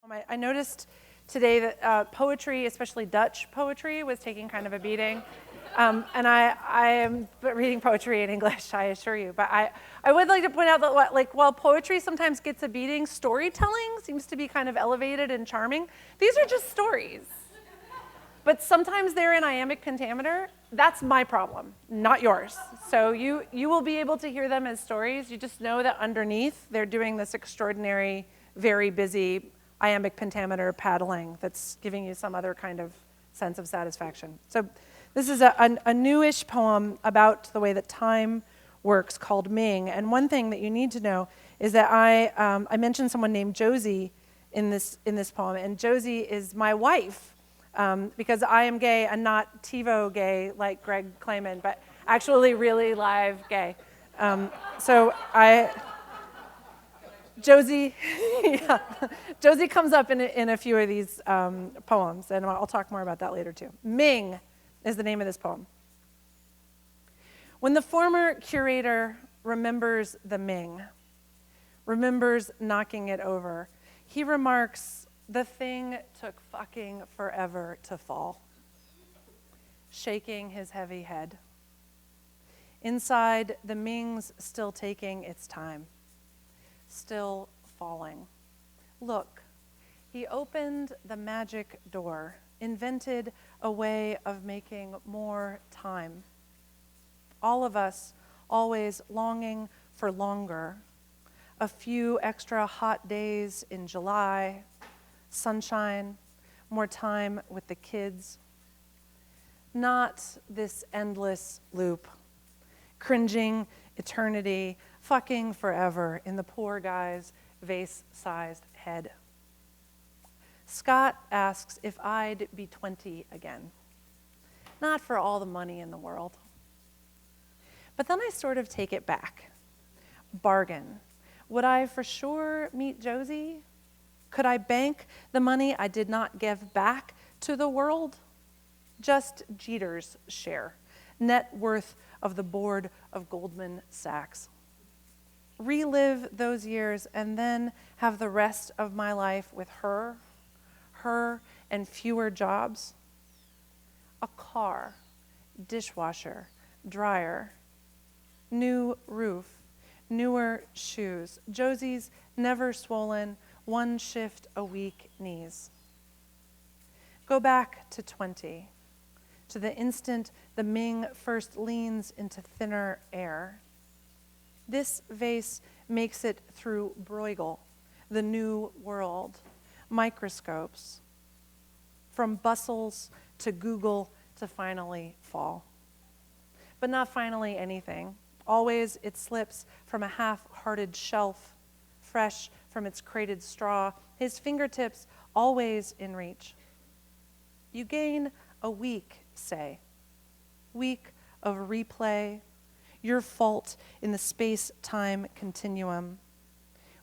I noticed today that poetry, especially Dutch poetry, was taking kind of a beating. And I am reading poetry in English, I assure you. But I would like to point out that while poetry sometimes gets a beating, storytelling seems to be kind of elevated and charming. These are just stories. But sometimes they're in iambic pentameter. That's my problem, not yours. So you will be able to hear them as stories. You just know that underneath they're doing this extraordinary, very busy iambic pentameter paddling that's giving you some other kind of sense of satisfaction. So this is a newish poem about the way that time works called Ming. And one thing that you need to know is that I mentioned someone named Josie in this poem, and Josie is my wife. Because I am gay and not TiVo gay like Greg Clayman, but actually really live gay. Josie, yeah. Josie comes up in a few of these poems, and I'll talk more about that later too. Ming is the name of this poem. When the former curator remembers the Ming, remembers knocking it over, he remarks, "The thing took fucking forever to fall," shaking his heavy head. Inside, the Ming's still taking its time, still falling. Look, he opened the magic door, invented a way of making more time. All of us always longing for longer, a few extra hot days in July, sunshine, more time with the kids. Not this endless loop, cringing eternity, fucking forever in the poor guy's vase-sized head. Scott asks if I'd be 20 again. Not for all the money in the world. But then I sort of take it back. Bargain. Would I for sure meet Josie? Could I bank the money I did not give back to the world? Just Jeter's share, net worth of the board of Goldman Sachs. Relive those years and then have the rest of my life with her and fewer jobs. A car, dishwasher, dryer, new roof, newer shoes, Josie's never swollen, one shift a week knees. Go back to 20, to the instant the Ming first leans into thinner air. This vase makes it through Bruegel, the new world, microscopes, from bustles to Google to finally fall. But not finally anything. Always it slips from a half-hearted shelf, fresh from its crated straw, his fingertips always in reach. You gain a week, say. Week of replay, your fault in the space-time continuum.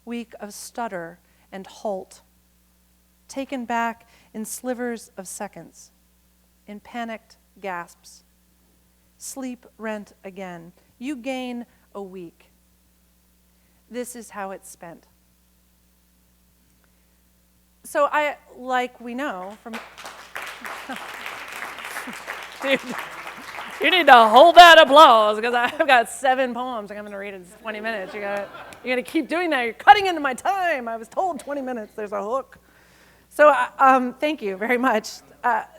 Week of stutter and halt, taken back in slivers of seconds, in panicked gasps. Sleep rent again. You gain a week. This is how it's spent. So like we know from... Dude, you need to hold that applause because I've got 7 poems I'm going to read in 20 minutes. You got to keep doing that. You're cutting into my time. I was told 20 minutes. There's a hook. So thank you very much.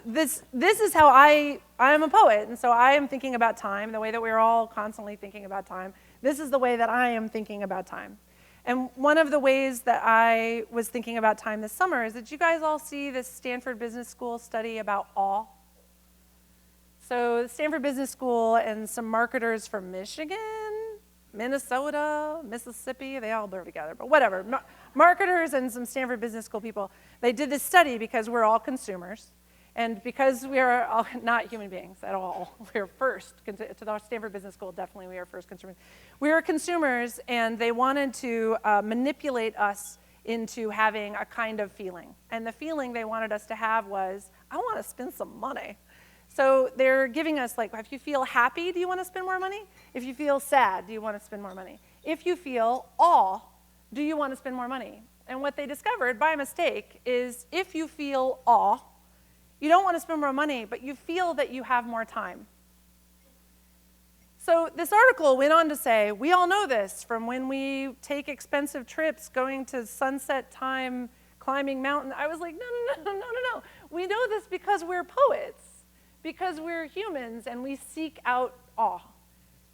This is how I am a poet, and so I am thinking about time the way that we're all constantly thinking about time. This is the way that I am thinking about time. And one of the ways that I was thinking about time this summer is that you guys all see this Stanford Business School study about awe. So the Stanford Business School and some marketers from Michigan, Minnesota, Mississippi, they all blur together, but whatever. Marketers and some Stanford Business School people, they did this study because we're all consumers. And because we are all not human beings at all, we're first, to the Stanford Business School, definitely we are first consumers. We are consumers, and they wanted to manipulate us into having a kind of feeling. And the feeling they wanted us to have was, I want to spend some money. So they're giving us, like, if you feel happy, do you want to spend more money? If you feel sad, do you want to spend more money? If you feel awe, do you want to spend more money? And what they discovered by mistake is if you feel awe, you don't want to spend more money, but you feel that you have more time. So this article went on to say, we all know this from when we take expensive trips going to sunset time, climbing mountains. I was like, no. We know this because we're poets, because we're humans, and we seek out awe.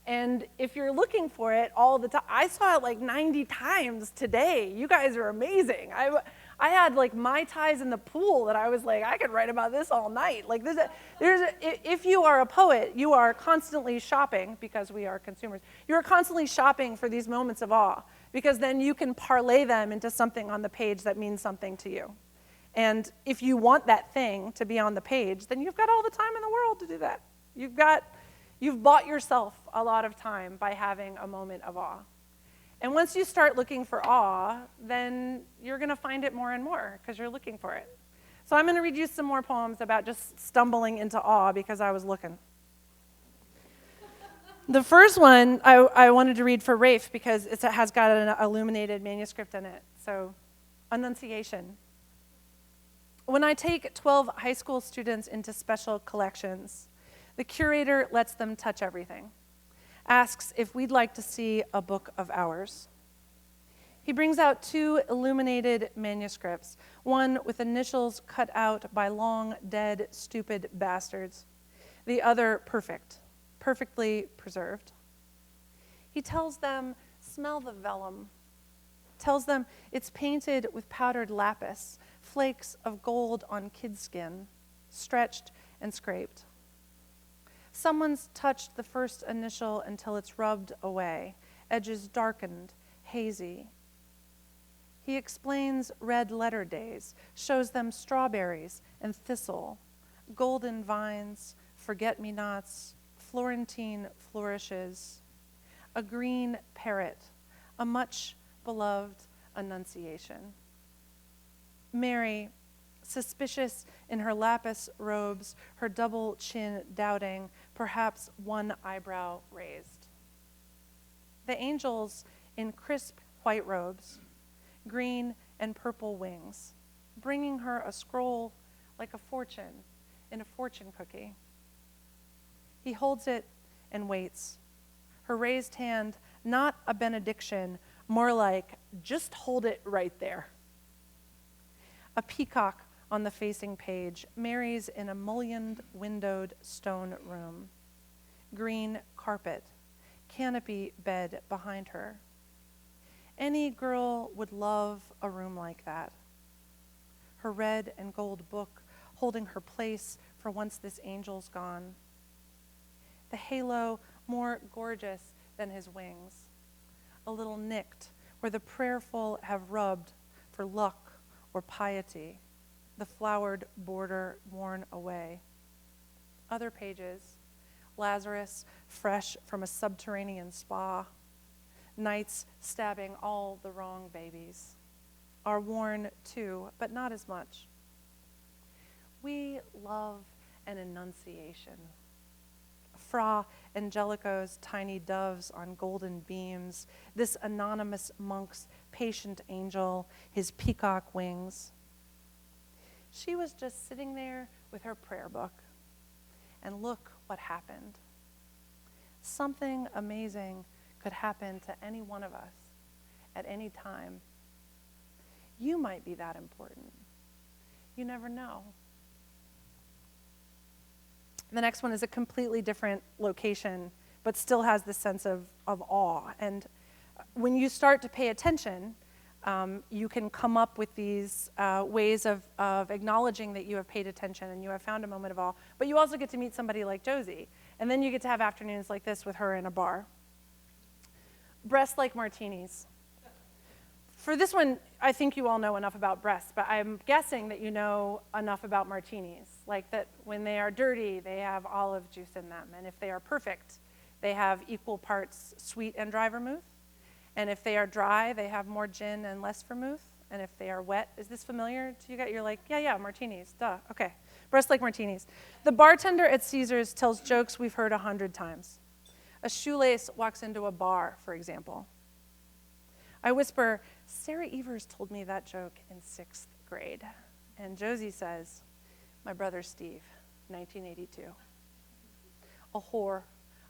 And if you're looking for it all the time, I saw it like 90 times today. You guys are amazing. I had like Mai Tais in the pool that I was like, I could write about this all night. Like if you are a poet, you are constantly shopping, because we are consumers. You are constantly shopping for these moments of awe, because then you can parlay them into something on the page that means something to you. And if you want that thing to be on the page, then you've got all the time in the world to do that. You've bought yourself a lot of time by having a moment of awe. And once you start looking for awe, then you're going to find it more and more because you're looking for it. So I'm going to read you some more poems about just stumbling into awe because I was looking. The first one I wanted to read for Rafe because it has got an illuminated manuscript in it. So, Annunciation. When I take 12 high school students into special collections, the curator lets them touch everything, asks if we'd like to see a book of ours. He brings out 2 illuminated manuscripts, one with initials cut out by long, dead, stupid bastards, the other perfectly preserved. He tells them, smell the vellum, tells them it's painted with powdered lapis, flakes of gold on kid skin, stretched and scraped. Someone's touched the first initial until it's rubbed away, edges darkened, hazy. He explains red letter days, shows them strawberries and thistle, golden vines, forget-me-nots, Florentine flourishes, a green parrot, a much-beloved Annunciation. Mary, suspicious in her lapis robes, her double chin doubting, perhaps one eyebrow raised. The angels in crisp white robes, green and purple wings, bringing her a scroll like a fortune in a fortune cookie. He holds it and waits. Her raised hand, not a benediction, more like, just hold it right there. A peacock on the facing page, Mary's in a mullioned, windowed stone room. Green carpet, canopy bed behind her. Any girl would love a room like that. Her red and gold book holding her place for once this angel's gone. The halo more gorgeous than his wings. A little nicked where the prayerful have rubbed for luck or piety, the flowered border worn away. Other pages, Lazarus fresh from a subterranean spa, nights stabbing all the wrong babies, are worn too, but not as much. We love an Annunciation. Fra Angelico's tiny doves on golden beams, this anonymous monk's patient angel, his peacock wings. She was just sitting there with her prayer book, and look what happened. Something amazing could happen to any one of us at any time. You might be that important. You never know. The next one is a completely different location, but still has this sense of awe. And when you start to pay attention, you can come up with these ways of acknowledging that you have paid attention and you have found a moment of awe. But you also get to meet somebody like Josie. And then you get to have afternoons like this with her in a bar. Breasts like martinis. For this one, I think you all know enough about breasts, but I'm guessing that you know enough about martinis. Like that when they are dirty, they have olive juice in them. And if they are perfect, they have equal parts sweet and dry vermouth. And if they are dry, they have more gin and less vermouth. And if they are wet, is this familiar to you guys? You're like, yeah, martinis, duh, okay. Breasts like martinis. The bartender at Caesar's tells jokes we've heard 100 times. A shoelace walks into a bar, for example. I whisper, Sarah Evers told me that joke in 6th grade. And Josie says, my brother Steve, 1982. A whore,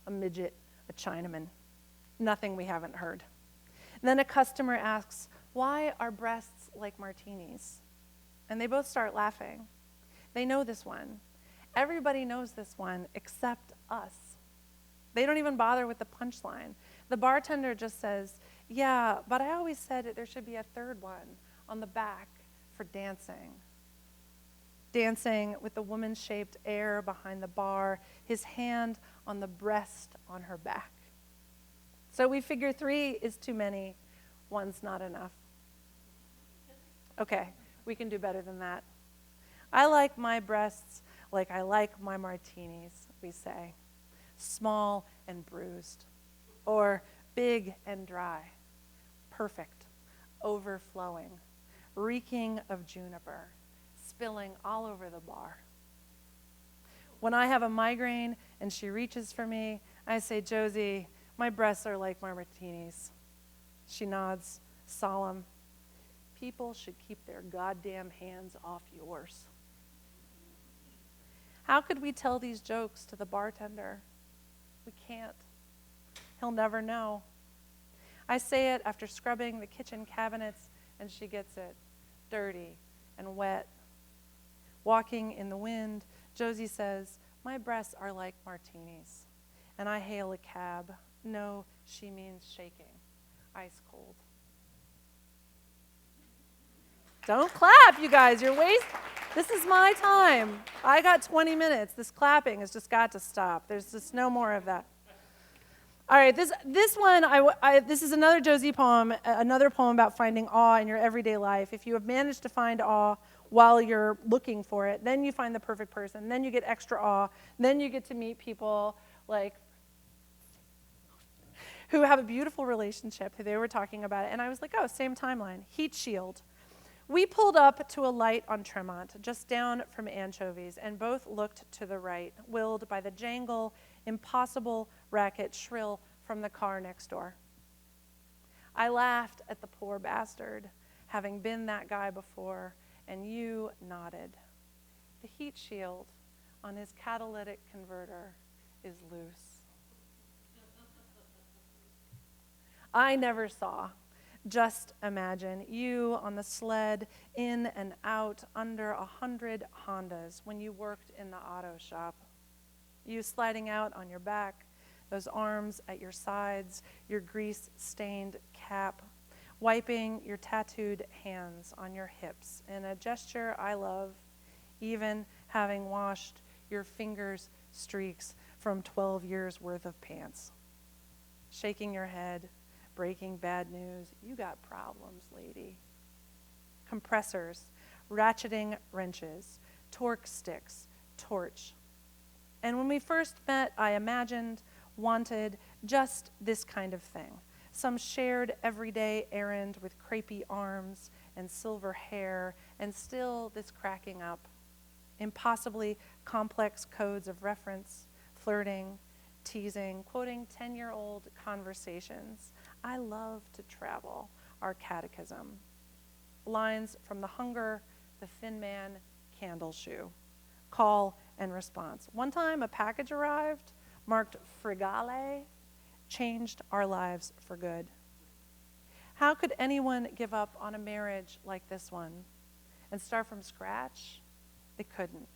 a midget, a Chinaman. Nothing we haven't heard. Then a customer asks, why are breasts like martinis? And they both start laughing. They know this one. Everybody knows this one except us. They don't even bother with the punchline. The bartender just says, yeah, but I always said there should be a third one on the back for dancing. Dancing with the woman-shaped air behind the bar, his hand on the breast on her back. So we figure 3 is too many, 1's not enough. Okay, we can do better than that. I like my breasts like I like my martinis, we say. Small and bruised, or big and dry, perfect, overflowing, reeking of juniper, spilling all over the bar. When I have a migraine and she reaches for me, I say, Josie, my breasts are like my martinis. She nods, solemn. People should keep their goddamn hands off yours. How could we tell these jokes to the bartender? We can't. He'll never know. I say it after scrubbing the kitchen cabinets, and she gets it, dirty and wet. Walking in the wind, Josie says, my breasts are like martinis. And I hail a cab. No, she means shaking, ice cold. Don't clap, you guys. You're wasting. This is my time. I got 20 minutes. This clapping has just got to stop. There's just no more of that. All right, this one, this is another Josie poem, another poem about finding awe in your everyday life. If you have managed to find awe while you're looking for it, then you find the perfect person. Then you get extra awe. Then you get to meet people like who have a beautiful relationship, who they were talking about it. And I was like, oh, same timeline. Heat shield. We pulled up to a light on Tremont, just down from Anchovies, and both looked to the right, willed by the jangle, impossible racket shrill from the car next door. I laughed at the poor bastard, having been that guy before, and you nodded. The heat shield on his catalytic converter is loose. I never saw. Just imagine you on the sled, in and out, under 100 Hondas when you worked in the auto shop. You sliding out on your back, those arms at your sides, your grease-stained cap, wiping your tattooed hands on your hips in a gesture I love, even having washed your fingers' streaks from 12 years' worth of pants. Shaking your head, breaking bad news. You got problems, lady. Compressors, ratcheting wrenches, torque sticks, torch. And when we first met, I imagined, wanted just this kind of thing. Some shared everyday errand with crepey arms and silver hair, and still this cracking up. Impossibly complex codes of reference, flirting, teasing, quoting 10-year-old conversations. I love to travel, our catechism. Lines from The Hunger, The Thin Man, Candle Shoe. Call and response. One time a package arrived, marked Frigale, changed our lives for good. How could anyone give up on a marriage like this one and start from scratch? They couldn't.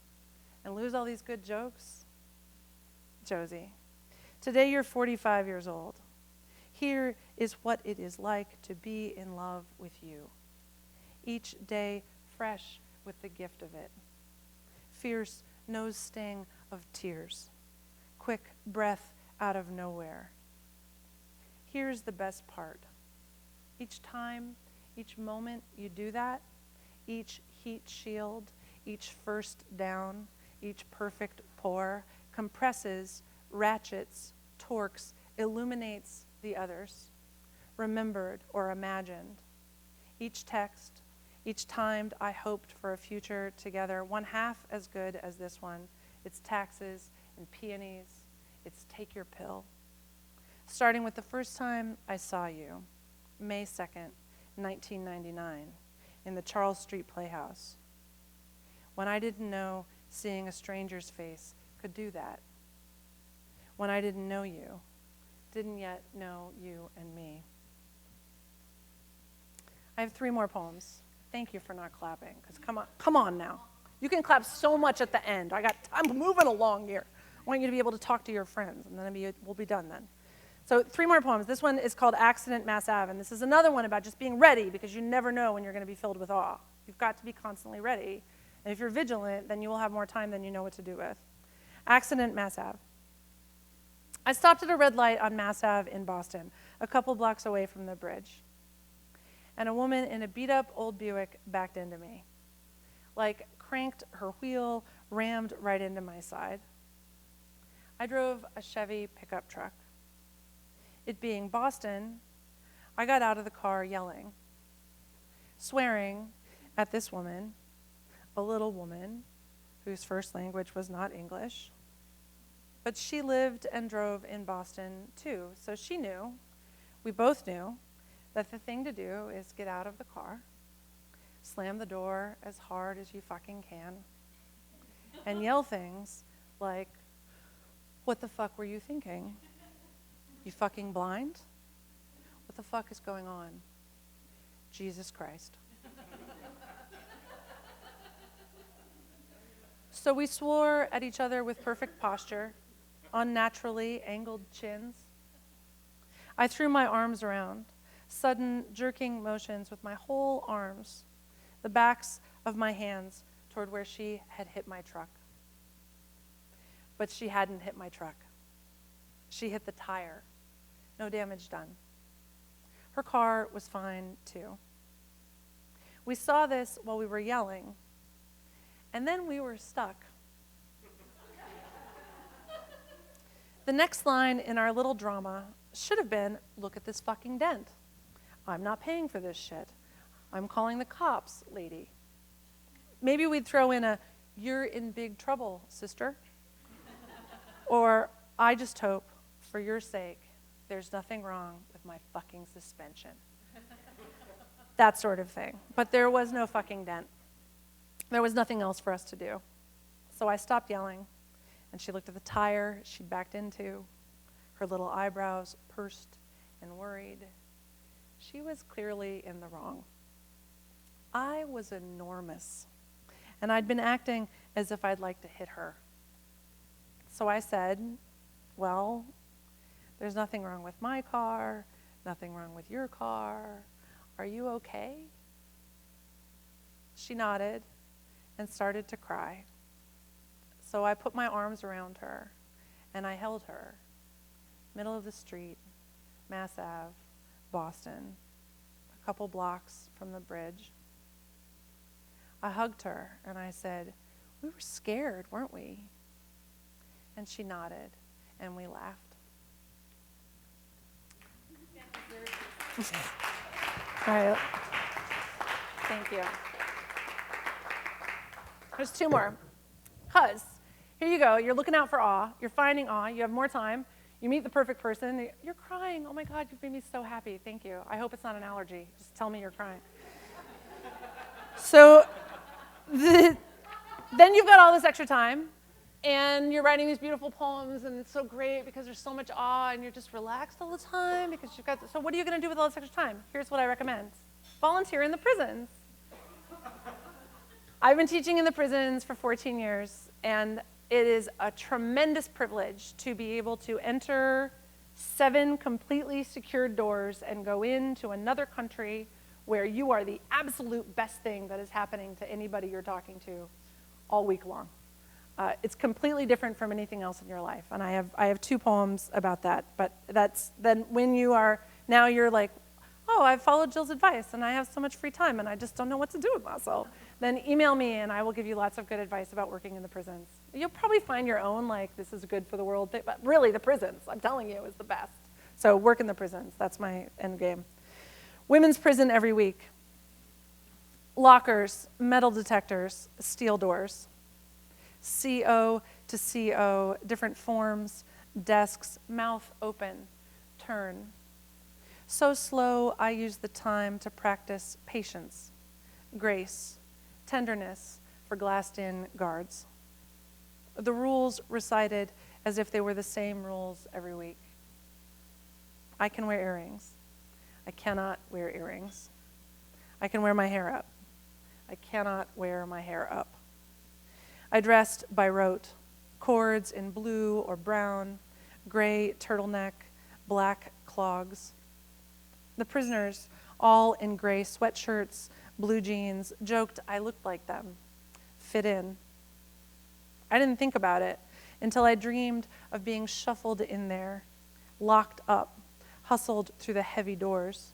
And lose all these good jokes? Josie, today you're 45 years old. Here is what it is like to be in love with you. Each day fresh with the gift of it. Fierce nose sting of tears. Quick breath out of nowhere. Here's the best part. Each time, each moment you do that, each heat shield, each first down, each perfect pour, compresses, ratchets, torques, illuminates the others, remembered or imagined. Each text, each timed I hoped for a future together, one half as good as this one. It's taxes and peonies. It's take your pill. Starting with the first time I saw you, May 2nd, 1999, in the Charles Street Playhouse, when I didn't know seeing a stranger's face could do that, when I didn't know you, didn't yet know you and me. I have 3 more poems. Thank you for not clapping, because come on now. You can clap so much at the end. I'm moving along here. I want you to be able to talk to your friends, and then we'll be done then. So 3 more poems. This one is called Accident, Mass Ave, and this is another one about just being ready, because you never know when you're going to be filled with awe. You've got to be constantly ready. And if you're vigilant, then you will have more time than you know what to do with. Accident, Mass Ave. I stopped at a red light on Mass Ave in Boston, a couple blocks away from the bridge. And a woman in a beat-up old Buick backed into me. Like, cranked her wheel, rammed right into my side. I drove a Chevy pickup truck. It being Boston, I got out of the car yelling, swearing at this woman, a little woman whose first language was not English. But she lived and drove in Boston too, so she knew, we both knew, that the thing to do is get out of the car, slam the door as hard as you fucking can, and yell things like, "What the fuck were you thinking? You fucking blind? What the fuck is going on? Jesus Christ." So we swore at each other with perfect posture, unnaturally angled chins. I threw my arms around, sudden jerking motions with my whole arms, the backs of my hands toward where she had hit my truck. But she hadn't hit my truck. She hit the tire. No damage done. Her car was fine too. We saw this while we were yelling, and then we were stuck. The next line in our little drama should have been, "Look at this fucking dent. I'm not paying for this shit. I'm calling the cops, lady." Maybe we'd throw in a, "You're in big trouble, sister." Or, "I just hope, for your sake, there's nothing wrong with my fucking suspension." That sort of thing. But there was no fucking dent. There was nothing else for us to do. So I stopped yelling, and she looked at the tire she'd backed into, her little eyebrows pursed and worried. She was clearly in the wrong. I was enormous, and I'd been acting as if I'd like to hit her. So I said, "Well, there's nothing wrong with my car, nothing wrong with your car. Are you okay?" She nodded and started to cry. So I put my arms around her, and I held her, middle of the street, Mass Ave, Boston, a couple blocks from the bridge. I hugged her, and I said, "We were scared, weren't we?" And she nodded, and we laughed. All right. Thank you. There's 2 more. Because, here you go. You're looking out for awe. You're finding awe. You have more time. You meet the perfect person. You're crying. "Oh my God, you've made me so happy. Thank you. I hope it's not an allergy. Just tell me you're crying." So then you've got all this extra time, and you're writing these beautiful poems, and it's so great because there's so much awe, and you're just relaxed all the time because you've got. So what are you going to do with all this extra time? Here's what I recommend: volunteer in the prisons. I've been teaching in the prisons for 14 years, and it is a tremendous privilege to be able to enter 7 completely secured doors and go into another country where you are the absolute best thing that is happening to anybody you're talking to all week long. It's completely different from anything else in your life, and I have 2 poems about that. But that's then when now you're like, "Oh, I've followed Jill's advice, and I have so much free time, and I just don't know what to do with myself." Then email me, and I will give you lots of good advice about working in the prisons. You'll probably find your own, like, this is good for the world thing, but really the prisons, I'm telling you, is the best. So work in the prisons. That's my end game. Women's prison every week. Lockers, metal detectors, steel doors. CO to CO, different forms, desks, mouth open, turn. So slow, I use the time to practice patience, grace, tenderness for glassed-in guards. The rules recited as if they were the same rules every week. I can wear earrings. I cannot wear earrings. I can wear my hair up. I cannot wear my hair up. I dressed by rote, cords in blue or brown, gray turtleneck, black clogs. The prisoners, all in gray sweatshirts, blue jeans, joked I looked like them, fit in. I didn't think about it until I dreamed of being shuffled in there, locked up, hustled through the heavy doors.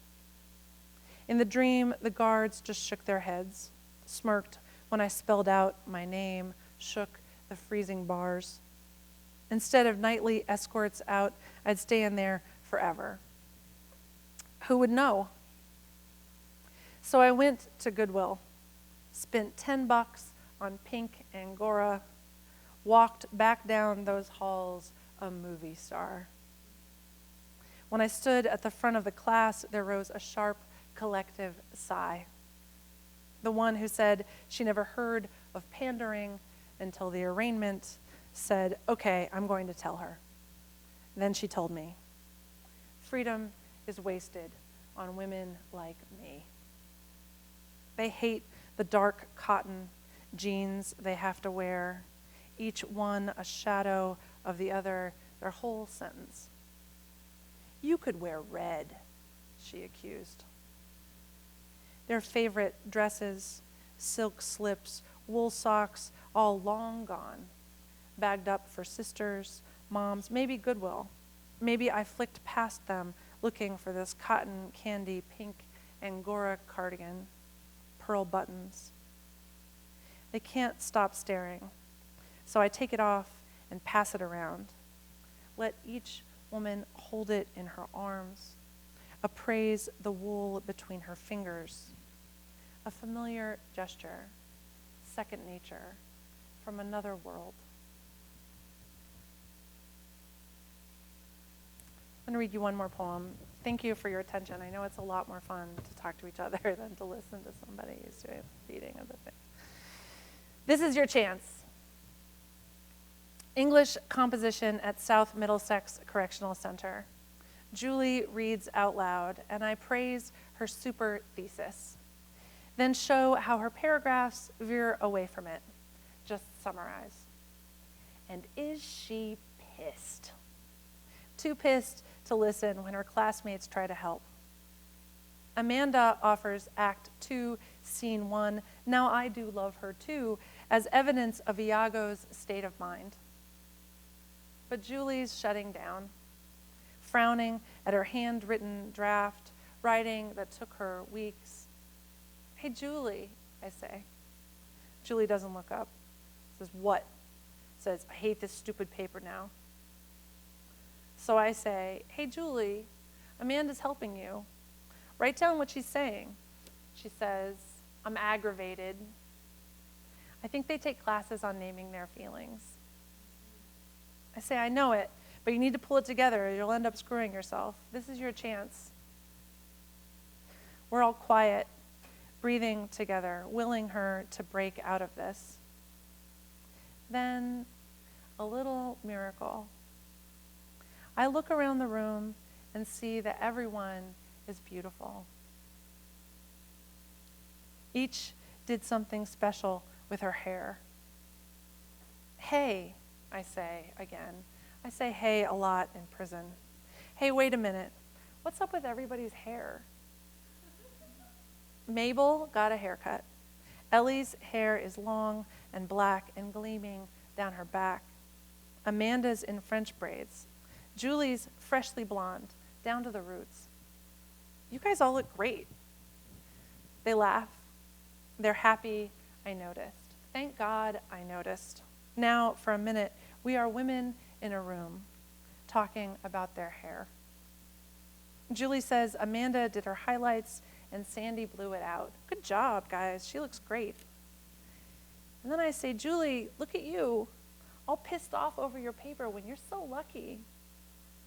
In the dream, the guards just shook their heads, smirked when I spelled out my name, shook the freezing bars. Instead of nightly escorts out, I'd stay in there forever. Who would know? So I went to Goodwill, spent $10 on pink Angora, walked back down those halls a movie star. When I stood at the front of the class, there rose a sharp collective sigh. The one who said she never heard of pandering until the arraignment said, okay, I'm going to tell her. Then she told me, freedom is wasted on women like me. They hate the dark cotton jeans they have to wear, each one a shadow of the other, their whole sentence. You could wear red, she accused. Their favorite dresses, silk slips, wool socks, all long gone, bagged up for sisters, moms, maybe Goodwill. Maybe I flicked past them looking for this cotton candy pink Angora cardigan, pearl buttons. They can't stop staring, so I take it off and pass it around. Let each woman hold it in her arms, appraise the wool between her fingers. A familiar gesture, second nature, from another world. I'm going to read you one more poem. Thank you for your attention. I know it's a lot more fun to talk to each other than to listen to somebody who's doing the reading of the thing. This is your chance. English composition at South Middlesex Correctional Center. Julie reads out loud, and I praise her super thesis. Then show how her paragraphs veer away from it. Just summarize. And is she pissed? Too pissed to listen when her classmates try to help. Amanda offers Act 2, Scene 1, Now I Do Love Her Too, as evidence of Iago's state of mind. But Julie's shutting down, frowning at her handwritten draft, writing that took her weeks. Hey, Julie, I say. Julie doesn't look up. Says, what? Says, I hate this stupid paper now. So I say, hey, Julie, Amanda's helping you. Write down what she's saying. She says, I'm aggravated. I think they take classes on naming their feelings. I say, I know it, but you need to pull it together or you'll end up screwing yourself. This is your chance. We're all quiet, breathing together, willing her to break out of this. Then, a little miracle. I look around the room and see that everyone is beautiful. Each did something special with her hair. Hey, I say again. I say hey a lot in prison. Hey, wait a minute. What's up with everybody's hair? Mabel got a haircut. Ellie's hair is long and black and gleaming down her back. Amanda's in French braids. Julie's freshly blonde, down to the roots. You guys all look great. They laugh. They're happy, I noticed. Thank God I noticed. Now, for a minute, we are women in a room talking about their hair. Julie says Amanda did her highlights and Sandy blew it out. Good job, guys. She looks great. And then I say, Julie, look at you, all pissed off over your paper when you're so lucky.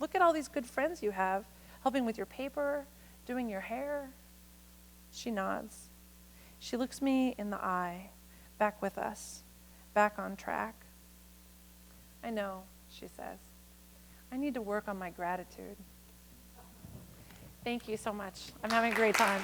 Look at all these good friends you have. Helping with your paper? Doing your hair? She nods. She looks me in the eye. Back with us. Back on track. I know, she says. I need to work on my gratitude. Thank you so much. I'm having a great time.